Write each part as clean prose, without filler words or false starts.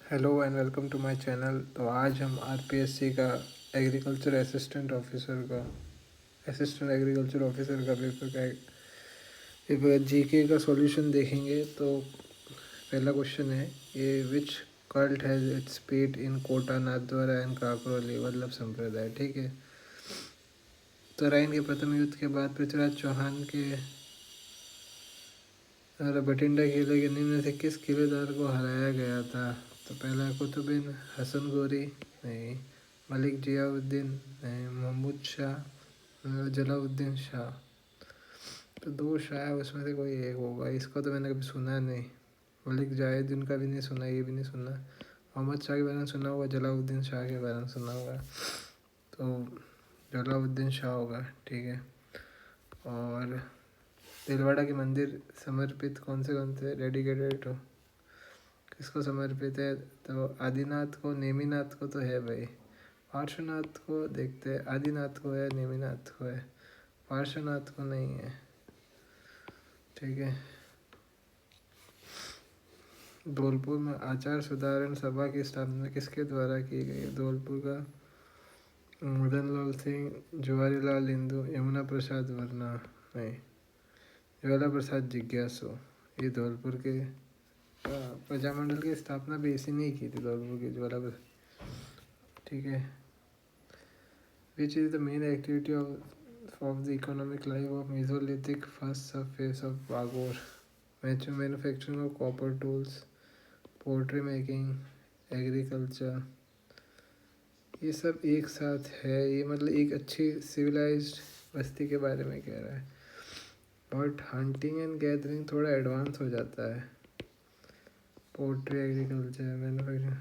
Hello and welcome to my channel. तो आज हम आरपीएससी का एग्रीकल्चर असिस्टेंट एग्रीकल्चर ऑफिसर का पेपर जीके का सॉल्यूशन देखेंगे। तो पहला क्वेश्चन है ये, विच कल्ट हैज़ इट्स पीट इन कोटा नाथद्वारा एंड काकोरी वल्लभ संप्रदाय। ठीक है। तराइन के प्रथम युद्ध के बाद पृथ्वीराज चौहान के द्वारा बठिंडा किले के निम्न से किस किलेदार को हराया गया था? तो पहला कुतुबिन हसन गोरी, नहीं। मलिक जियाउद्दीन, नहीं। महमूद शाह, जलाउद्दीन शाह। तो दो शाह है, उसमें से कोई एक होगा। इसको तो मैंने कभी सुना नहीं। मलिक जाहिदुद्दीन का भी नहीं सुना, ये भी नहीं सुना। मोहम्मद शाह के बारे में सुना होगा, जलाउद्दीन शाह के बारे में सुना होगा। तो जलाउद्दीन शाह होगा। ठीक है। और दिलवाड़ा के मंदिर समर्पित कौन से डेडिकेटेड हो, किसको समर्पित है? तो आदिनाथ को, नेमिनाथ को तो है भाई। पार्श्वनाथ को देखते हैं, आदिनाथ को है, नेमिनाथ को है, पार्श्वनाथ को नहीं है। ठीक है। धौलपुर में आचार सुधारण सभा की स्थापना किसके द्वारा की गई? धौलपुर का मदन लाल सिंह, जवाहरीलाल नेहरू, यमुना प्रसाद वर्मा, नहीं। ज्वाला प्रसाद जिज्ञासु। ये धौलपुर के प्रजामंडल की स्थापना भी इसी ने की थी, धौलपुर की ज्वाला प्रसाद। ठीक है। Which is the main activity of the economic life of Mesolithic first surface of Bagor? Manufacturing of copper tools, poultry making, agriculture। ये सब एक साथ है। ये मतलब एक अच्छी सिविलाइज्ड बस्ती के बारे में कह रहा है। बट हंटिंग एंड गैदरिंग थोड़ा एडवांस हो जाता है। पोल्ट्री, एग्रीकल्चर, मैन्युफैक्चरिंग,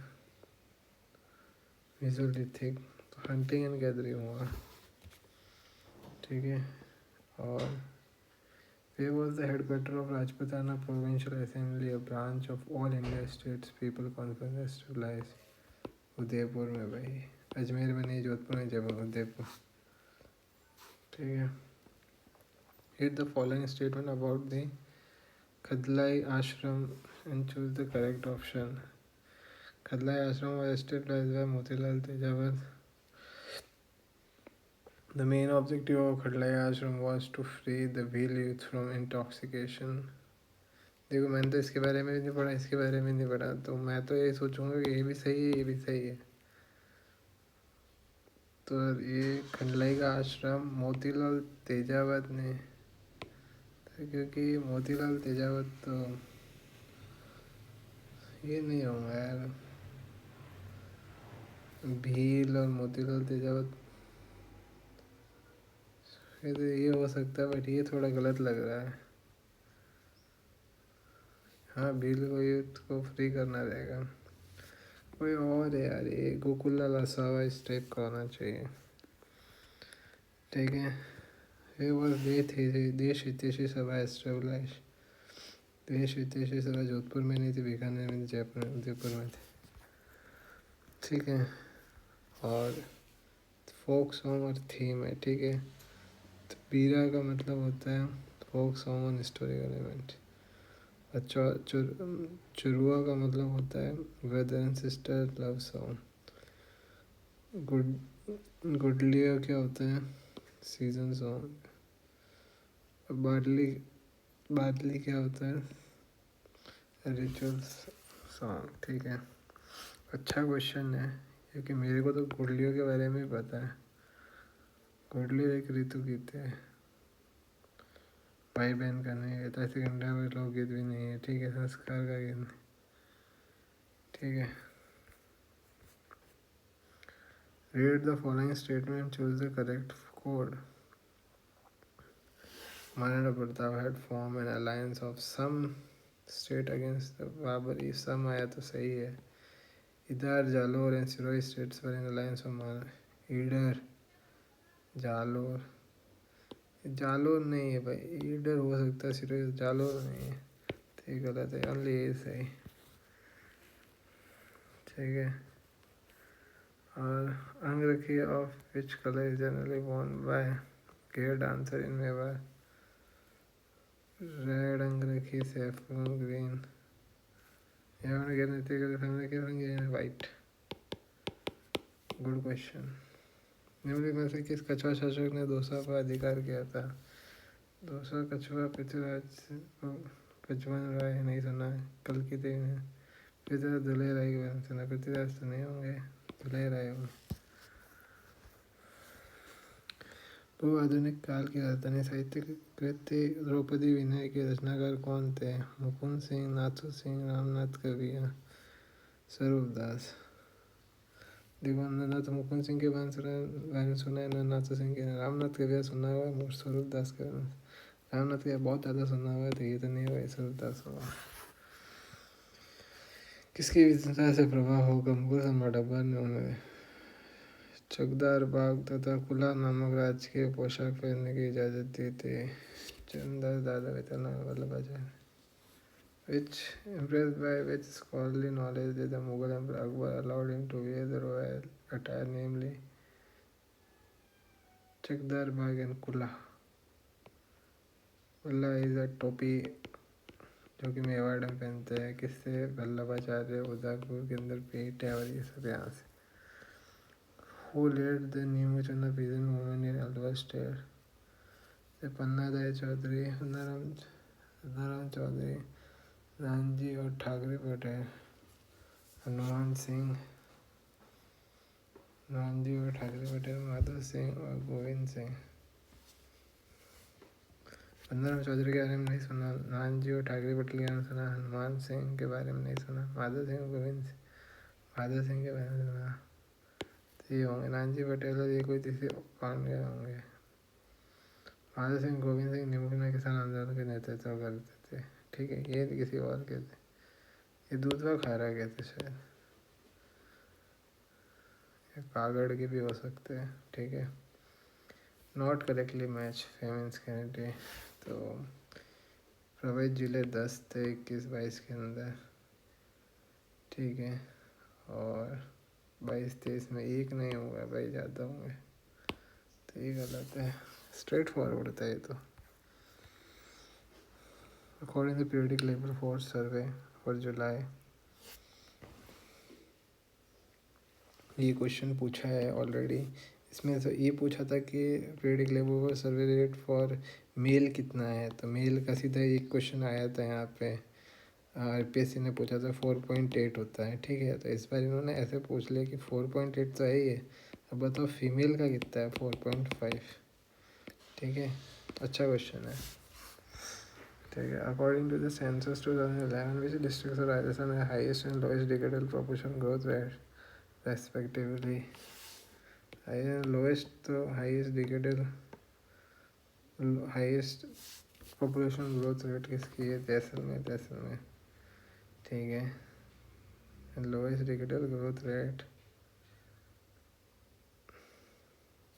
मेसोलिथिक, तो हंटिंग एंड गैदरिंग हुआ। ठीक है। और where was the headquarter of Rajputana Provincial Assembly, a branch of All India States People Conference to lies? Udaipur में भाई। अजमेर में नहीं, जोधपुर में, जब उदयपुर। ठीक है। Read the following statement about the Khadlai Ashram and choose the correct option. Khadlai Ashram was established by Motilal Tejawat. The main objective of Khadlai Ashram was to free the Bhil youth from intoxication. देखो, मैंने तो इसके बारे में भी नहीं पढ़ा, इसके बारे में नहीं पढ़ा, तो मैं तो ये सोचूंगा कि ये भी सही है, ये भी सही है। तो ये खंडलाई का आश्रम मोतीलाल तेजावत ने, तो क्योंकि मोतीलाल तेजावत तो ये नहीं होगा यार। भील और मोतीलाल तेजावत, तो ये हो सकता है, बट ये थोड़ा गलत लग रहा है। हाँ, भील को यूथ को फ्री करना रहेगा। कोई और है यार, ये गोकुललाल आसावा इस टाइप का होना चाहिए। ठीक है। ये वो देश हितैषी सभा एस्टेब्लिश। देश हितैषी सभा जोधपुर में नहीं थी, बीकानेर में, जयपुर में, उदयपुर में थी। ठीक है। और फोक सॉन्ग और थीम है। ठीक है। तो बीरा का मतलब होता है folk song on historical event. चुरुआ का मतलब होता है brother and sister love song. गुडलिया क्या होता है? Season song. बादली बादली क्या होता है? Rituals song. ठीक है। अच्छा क्वेश्चन है, क्योंकि मेरे को तो गुडलियों के बारे में पता है। गुडलियो एक ऋतु गीत है, भाई बहन का नहीं है, ऐसे गंडा में लोकगीत भी नहीं है। ठीक है। संस्कार का गीत। ठीक है। Read the following statement, choose the correct code. Maharana Pratap had formed an alliance of some state against the Babari. Some आया तो सही है। इधर Jalore and Sirohi states were in alliance of Maharana. इधर जालोर, जालोर नहीं है भाई, इधर हो सकता है, सिरोही, जालोर नहीं है। तो ये गलत है, ओनली ये सही। ठीक है। और अंगरखी of which color is generally worn by gay dancer in Mewar? Red अंगरखी, saffron green, white. Good question. निम्नलिखित में से किस कछुआ शासक ने दौसा पर अधिकार किया था? दौसा कछुआ पृथ्वीराज पचमन राय नहीं सुना है। कल्कि देव ने पृथ्वीराज दुल्हे राय के बारे में सुना। पृथ्वीराज तो नहीं होंगे, दुल्हे राय होंगे। पूर्व आधुनिक काल की राजधानी साहित्यिक कृति द्रौपदी विनय के रचनाकार कौन थे? मुकुंद सिंह, नाथू सिंह, रामनाथ कवि या स्वरूपदास। दिग्बंधन ना तो मुकुंद सिंह के बारे में सुना है, ना नाथू सिंह के। रामनाथ कवि सुना हुआ है, स्वरूपदास के बारे में रामनाथ कवि बहुत ज़्यादा सुना हुआ है, तो ये तो नहीं हुआ, स्वरूपदास होगा। किसकी विद्वता से प्रभाव होगा मुगल सम्राट अकबर ने उन्हें चकदार बाग तथा कुला नामक राजकीय पोशाक पहनने की इजाज़त दी थी? चंद्रदास दादा Vallabhacharya. Which impressed by which scholarly knowledge did the Mughal Emperor Akbar allowed him to wear the royal attire, namely चकदार बाग एंड कुल्ला? कुल्ला इज अ टोपी जो कि मेवाड़ में पहनते हैं। किससे? वल्लभाचार्य, उदयपुर के अंदर पेट है और ये सब यहाँ से। Who led the Neemachanda peasant movement in Alwar state? पन्ना दया चौधरी, सदाराम चौधरी, रामजी और ठाकरे पटेल। हनुमान सिंह, रामजी और ठाकरे पटेल, माधव सिंह और गोविंद सिंह। सदाराम चौधरी के बारे में नहीं सुना, रामजी और ठाकरे पटेल के बारे में सुना, हनुमान सिंह के बारे में नहीं सुना, माधव सिंह और गोविंद सिंह, माधव सिंह के बारे में सुना। तो ये होंगे रामजी पटेल और ये कोई तीसरे कौन गए होंगे। माधव सिंह, गोविंद सिंह निम्न किसान आंदोलन के नेतृत्व करते थे। ठीक है, ये किसी और के थे, ये दूधवा खारा के थे शायद, कागड़ के भी हो सकते हैं। ठीक है, नॉट करेक्टली मैच फेमेंस कैनेडी। तो प्रभावित जिले 10 थे 21-22 के अंदर। ठीक है, और 22-23 में एक नहीं होगा भाई, ज़्यादा होंगे, तो ये गलत है। स्ट्रेट फॉरवर्ड था ये तो। According to periodic labour force survey for July, ये क्वेश्चन पूछा है ऑलरेडी। इसमें तो ये पूछा था कि periodic labour force survey rate for male कितना है, तो मेल का सीधा एक क्वेश्चन आया था यहाँ पे, RPSC ने पूछा था 4.8 होता है। ठीक है, तो इस बार इन्होंने ऐसे पूछ लिया कि 4.8 तो है ही है, अब बताओ फीमेल का कितना है? 4.5। ठीक है, अच्छा क्वेश्चन है। ठीक है, according to the census 2011 which districts of Rajasthan है highest and lowest decadal proportion growth rate respectively? Lowest तो highest decadal, highest population growth rate किसकी है? जैसलमेर। ठीक है, लोएस्ट डिकेडल ग्रोथ रेट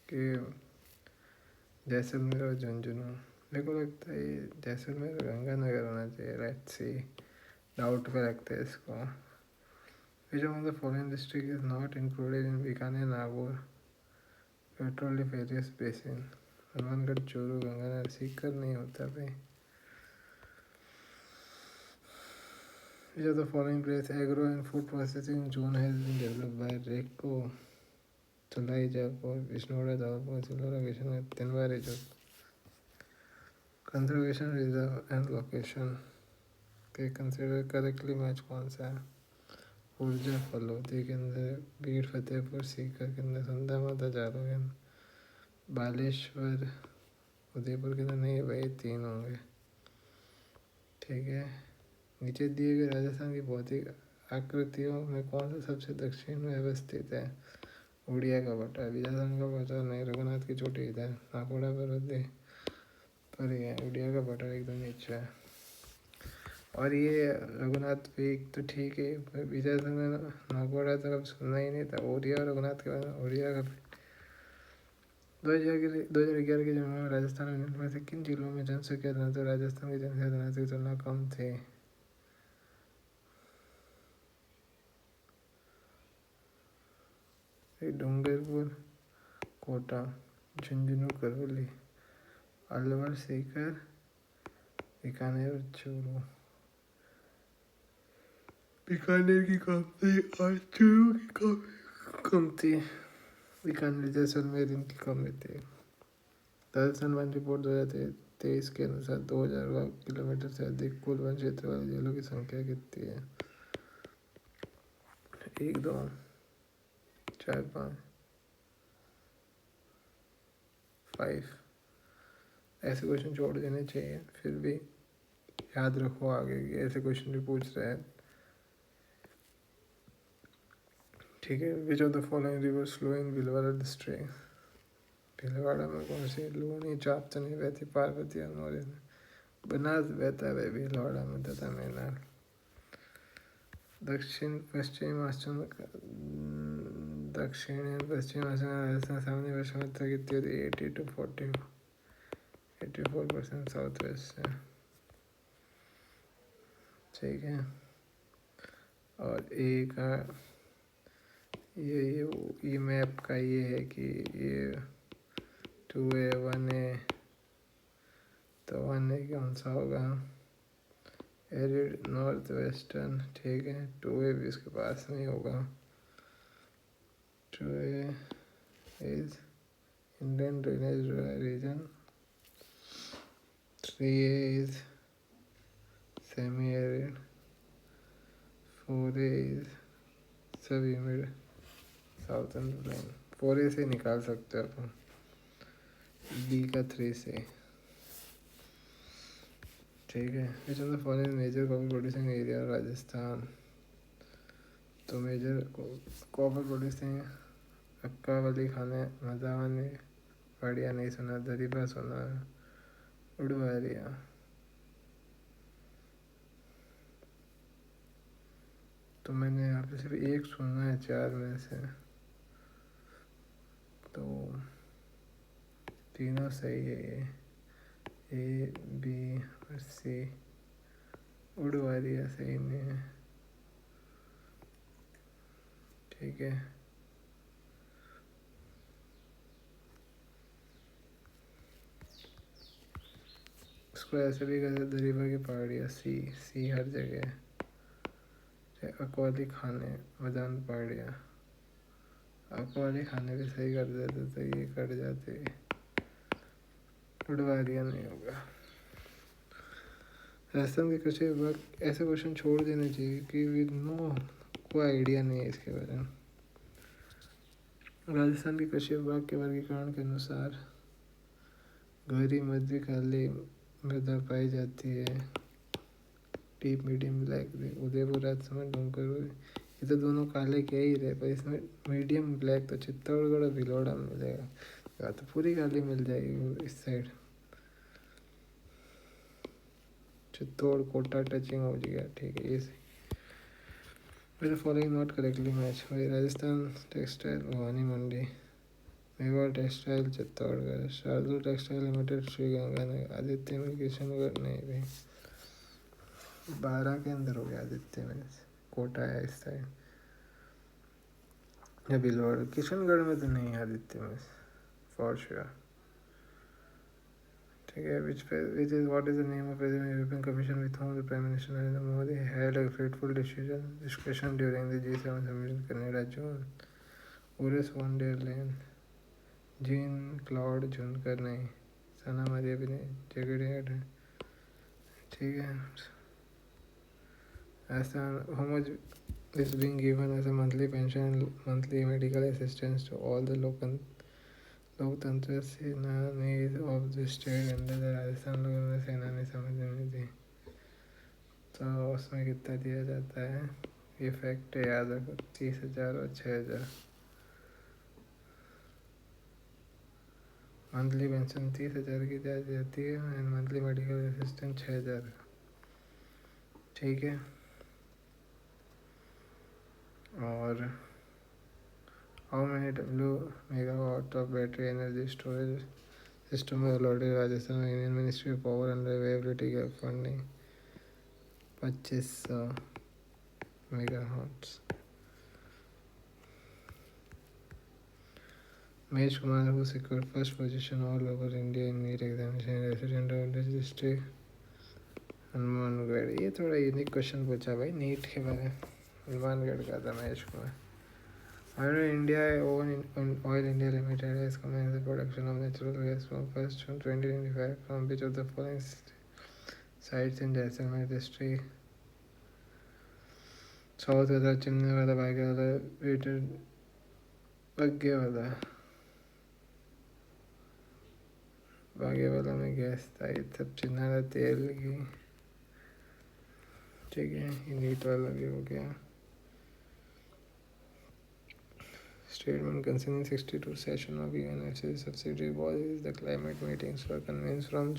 कि जैसलमेर और झुंझुनू। मेरे को लगता है ये जैसलमेर और गंगानगर होना चाहिए। लेट्स सी, डाउट पे रखते हैं इसको। Which of the following district is not included in Bikaner Nagaur petroliferous basin? Hanumangarh, Churu, Ganganagar. Sikar नहीं होता भाई। Which of the following place agro and food processing zone has been developed by RECO? Tulai, Jaipur, Vishnura, Jaipur, Silora, Kishan, Tenwari, Conservation reserve and location के consider correctly match कौन सा है? ऊर्जा फलोदी के अंदर, बीड़ फतेहपुर सीकर के अंदर, संधा माता जारो के अंदर, बालेश्वर उदयपुर के अंदर नहीं भाई, 3 होंगे। ठीक है, नीचे दिए गए राजस्थान की भौतिक आकृतियों में कौन सा सबसे दक्षिण में अवस्थित है? उड़िया का बटा, बीजासन का बटा नहीं, रघुनाथ की चोटी इधर, नाकोड़ा पर्वत पर ही है, उड़िया का बटा एकदम नीचे है। और ये रघुनाथ पीक तो ठीक है, बीजासन नाकोड़ा तरफ सुनना ही नहीं था। उड़िया और रघुनाथ के बाद उड़िया का 2011 के जनगणना में राजस्थान में से किन जिलों में जनसंख्या घनत्व राजस्थान की जनसंख्या घनत्व की तुलना कम थे? डूंगरपुर, कोटा, झुंझुनू, करौली, अलवर, सीकर, बीकानेर और चूरू। बीकानेर की कंपनी और चूरू की कम थी। बीकानेर जैसलमेर इनकी कम थी। राजस्थान वन रिपोर्ट 2023 के अनुसार 2000 किलोमीटर से अधिक कुल वन क्षेत्र वाले जिलों की संख्या कितनी है? 1, 2, 4, 5, 5। ऐसे क्वेश्चन छोड़ देने चाहिए, फिर भी याद रखो आगे कि ऐसे क्वेश्चन भी पूछ रहे हैं। ठीक है। Which of the following rivers flow in Bhilwara district? Bhilwara में कौन सी? लूनी, चापतनी बहती, पार्वती और मौर्य बनास बहता है भीलवाड़ा में तथा मैनार। दक्षिण पश्चिम आसम राजस्थान सामान्य वर्षा मात्रा कितनी होती है? 80 to 40, 84% साउथ वेस्ट से। ठीक है। और एक ये मैप का ये है कि ये 2A 1A, तो 1A कौन सा होगा? Arid north western. ठीक है। 2A भी इसके पास नहीं होगा। 2A is Indian drainage region. 3A is semi arid. 4A is sub humid southern plain. 4A से निकाल सकते हो अपन, बी का 3 से। ठीक है। Which of the following major coffee producing area Rajasthan? तो मेजर कॉफी प्रोड्यूसिंग अक्का वाली खाने, मजावानी, बढ़िया नहीं सुना, दरीबा सुना, उड़वारिया। तो मैंने यहाँ पे सिर्फ एक सुना है 4 में से, तो तीनों सही है ये, ए बी और सी। उड़वारिया सही नहीं है। ठीक है। उसको ऐसे भी कहते दरीबा की पहाड़ियाँ। सी हर जगह है। अकवाली खाने, मैदान पहाड़ियाँ। अकवाली खाने भी सही कर देते तो ये कट जाते, उड़वारिया नहीं होगा। राजस्थान के कृषि विभाग, ऐसे क्वेश्चन छोड़ देने चाहिए कि विद नो कोई आइडिया नहीं है इसके बारे में। राजस्थान के कृषि विभाग के वर्गीकरण के अनुसार गहरी मध्यकाली मृदा पाई जाती है। Deep medium black, Udaipur Rajasthan, Dungarpur, ये तो दोनों काले क्या ही रहे, पर इसमें मीडियम ब्लैक तो चित्तौड़गढ़ और भीलवाड़ा में मिलेगा, या तो पूरी काली मिल जाएगी इस साइड। चित्तौड़ कोटा टचिंग हो गया। ठीक है, ये सही। With the following not correctly match? भाई Rajasthan textile Bhawani Mandi, Mewar textile Chittorgarh, Shardul textile limited Shri Ganganagar, Aditya mill Kishangarh. नहीं भाई, 12 के अंदर हो गया आदित्य मिल, कोटा है इस साइड, या भीलवाड़ा। किशनगढ़ में तो नहीं आदित्य मिल फॉर श्योर। ठीक है। which is what is the name of President European Commission with whom the Prime Minister Narendra Modi had a fateful discussion during the G7 summit in Canada June? Ursula von der Leyen, Jean-Claude Juncker नहीं, सना मरिया भी नहीं, जगड़े हैं। ठीक है। how much is being given as a monthly pension and monthly medical assistance to all the लोकतंत्र सेनानी of the state under the Rajasthan लोकतंत्र सेनानी समिति, तो उसमें कितना दिया जाता है? ये फैक्ट है, याद रखो। 30,000 और 6,000। मंथली पेंशन 30,000 की दी जाती है एंड मंथली मेडिकल असिस्टेंट 6,000। ठीक है। और how many megawatt of battery energy storage system है allotted Rajasthan union ministry of power under availability gap funding? 2500 megawatts. Mesh Kumar, who secured first position all over India in NEET examination, resident of this district, Hanumangarh. ये थोड़ा unique question पूछा भाई NEET के बारे में। हनुमानगढ़ का था मैच को। However, India Oil India Limited has commenced the production of natural gas from 1st June 2025 from which of the following sites in Jaisalmer district: south वाला, चिमनी वाला, बागे वाला, वेटेड बग्गे वाला। बागे वाला में गैस था, ये सब चिन्ह वाला तेल की। ठीक है, ये नीट वाला भी हो गया। Statement concerning 62 session of UNFCCC subsidiary bodies. The climate meetings were convened from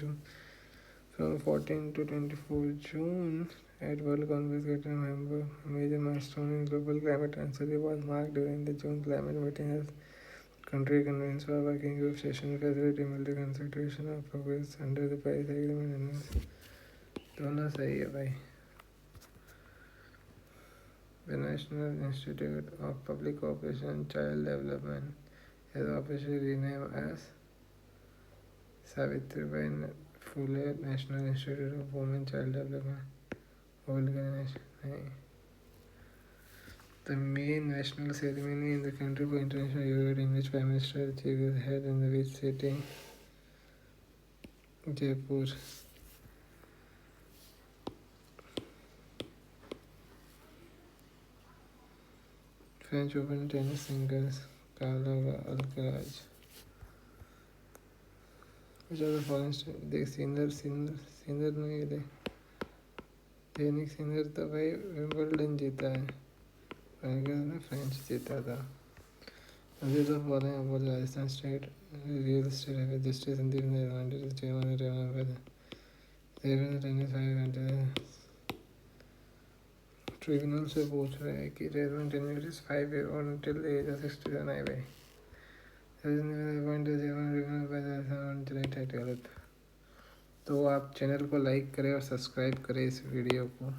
14 to 24 June at World Congress Greater Member. A major milestone in global climate transition was marked during the June climate meeting as country convenes for working group session facility multi consideration of progress under the Paris Agreement. दोनों सही है भाई। The National Institute of Public Cooperation and Child Development has officially renamed as Savitribai Phule National Institute of Women Child Development. The main national ceremony in the country for International Yoga Day in which Prime Minister achieved his head in the which city? Jaipur. French Open tennis singles Carla Alcaraz. Which are the following? देख सिंदर नहीं दे दैनिक सिंदर तो भाई Wimbledon जीता है, French जीता था। अभी तो following about Rajasthan state real estate registry Sandeep ने एडवांटेज चेयरमैन रेवन टेनिस 5 घंटे ट्रिब्यूनल से पूछ रहे हैं कि रेवन टेनिस 5 ईयर और टिल द एज ऑफ 67 आई भाई। तो आप चैनल को लाइक करें और सब्सक्राइब करें इस वीडियो को।